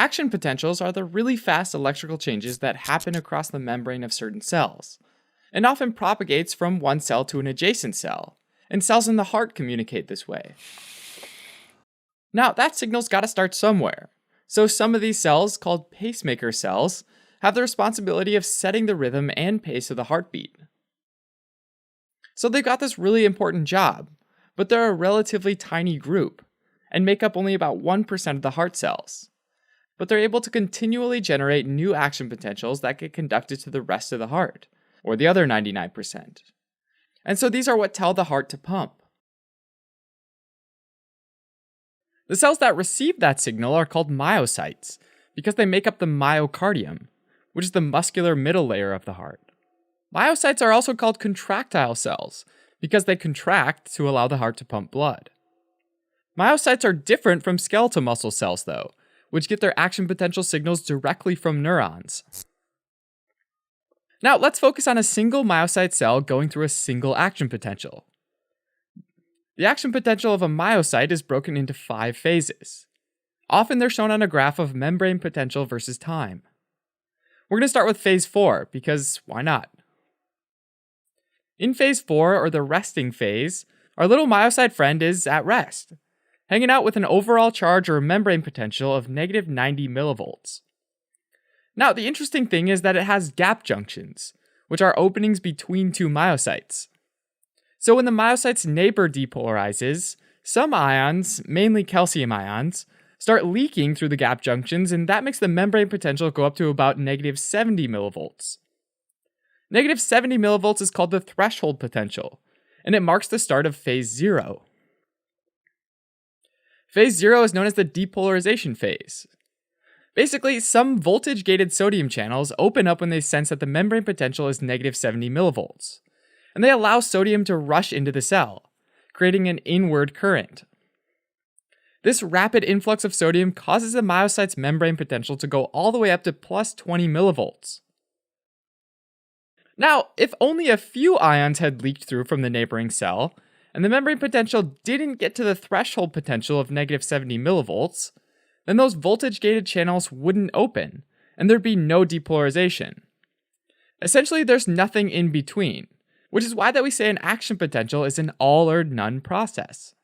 Action potentials are the really fast electrical changes that happen across the membrane of certain cells, and often propagates from one cell to an adjacent cell, and cells in the heart communicate this way. Now, that signal's gotta start somewhere, so some of these cells, called pacemaker cells, have the responsibility of setting the rhythm and pace of the heartbeat. So they've got this really important job, but they're a relatively tiny group, and make up only about 1% of the heart cells. But they're able to continually generate new action potentials that get conducted to the rest of the heart, or the other 99%. And so these are what tell the heart to pump. The cells that receive that signal are called myocytes, because they make up the myocardium, which is the muscular middle layer of the heart. Myocytes are also called contractile cells, because they contract to allow the heart to pump blood. Myocytes are different from skeletal muscle cells, though, which get their action potential signals directly from neurons. Now, let's focus on a single myocyte cell going through a single action potential. The action potential of a myocyte is broken into 5 phases. Often they're shown on a graph of membrane potential versus time. We're going to start with phase 4, because why not? In phase 4, or the resting phase, our little myocyte friend is at rest, hanging out with an overall charge or membrane potential of negative 90 millivolts. Now, the interesting thing is that it has gap junctions, which are openings between two myocytes. So when the myocyte's neighbor depolarizes, some ions, mainly calcium ions, start leaking through the gap junctions, and that makes the membrane potential go up to about negative 70 millivolts. Negative 70 millivolts is called the threshold potential, and it marks the start of phase 0. Phase 0 is known as the depolarization phase. Basically, some voltage-gated sodium channels open up when they sense that the membrane potential is negative 70 millivolts, and they allow sodium to rush into the cell, creating an inward current. This rapid influx of sodium causes the myocyte's membrane potential to go all the way up to plus 20 millivolts. Now, if only a few ions had leaked through from the neighboring cell, and the membrane potential didn't get to the threshold potential of negative 70 millivolts, then those voltage-gated channels wouldn't open, and there'd be no depolarization. Essentially, there's nothing in between, which is why that we say an action potential is an all or none process.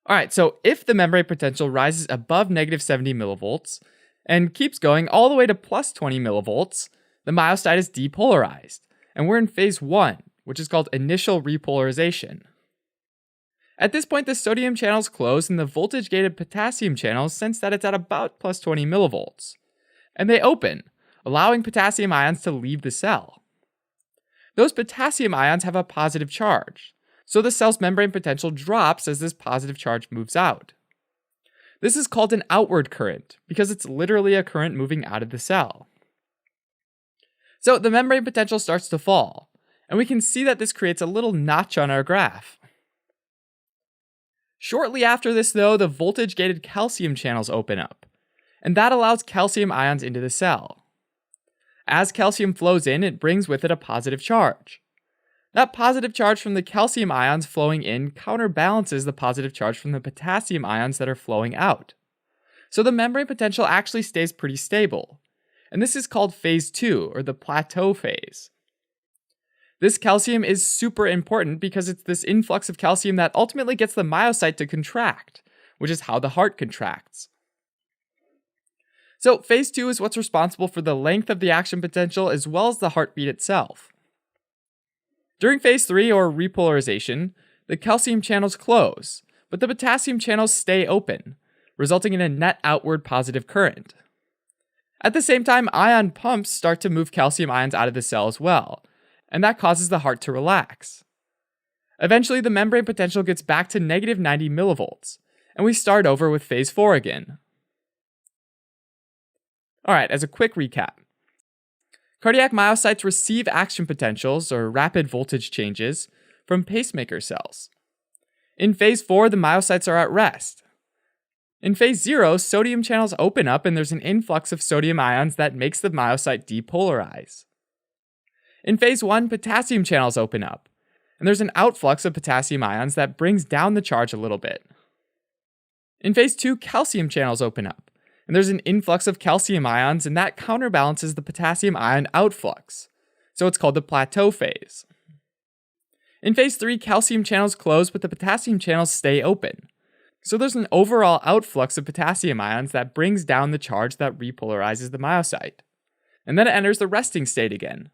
Alright, so if the membrane potential rises above negative 70 millivolts, and keeps going all the way to plus 20 millivolts, the myocyte is depolarized, and we're in phase 1, which is called initial repolarization. At this point, the sodium channels close and the voltage-gated potassium channels sense that it's at about plus 20 millivolts, and they open, allowing potassium ions to leave the cell. Those potassium ions have a positive charge, so the cell's membrane potential drops as this positive charge moves out. This is called an outward current, because it's literally a current moving out of the cell. So the membrane potential starts to fall, and we can see that this creates a little notch on our graph. Shortly after this, though, the voltage-gated calcium channels open up, and that allows calcium ions into the cell. As calcium flows in, it brings with it a positive charge. That positive charge from the calcium ions flowing in counterbalances the positive charge from the potassium ions that are flowing out. So the membrane potential actually stays pretty stable, and this is called phase 2, or the plateau phase. This calcium is super important because it's this influx of calcium that ultimately gets the myocyte to contract, which is how the heart contracts. So phase 2 is what's responsible for the length of the action potential as well as the heartbeat itself. During phase 3, or repolarization, the calcium channels close, but the potassium channels stay open, resulting in a net outward positive current. At the same time, ion pumps start to move calcium ions out of the cell as well, and that causes the heart to relax. Eventually, the membrane potential gets back to negative 90 millivolts, and we start over with phase 4 again. Alright, as a quick recap. Cardiac myocytes receive action potentials, or rapid voltage changes, from pacemaker cells. In phase 4, the myocytes are at rest. In phase 0, sodium channels open up and there's an influx of sodium ions that makes the myocyte depolarize. In phase 1, potassium channels open up, and there's an outflux of potassium ions that brings down the charge a little bit. In phase 2, calcium channels open up, and there's an influx of calcium ions, and that counterbalances the potassium ion outflux. So it's called the plateau phase. In phase 3, calcium channels close, but the potassium channels stay open. So there's an overall outflux of potassium ions that brings down the charge that repolarizes the myocyte. And then it enters the resting state again.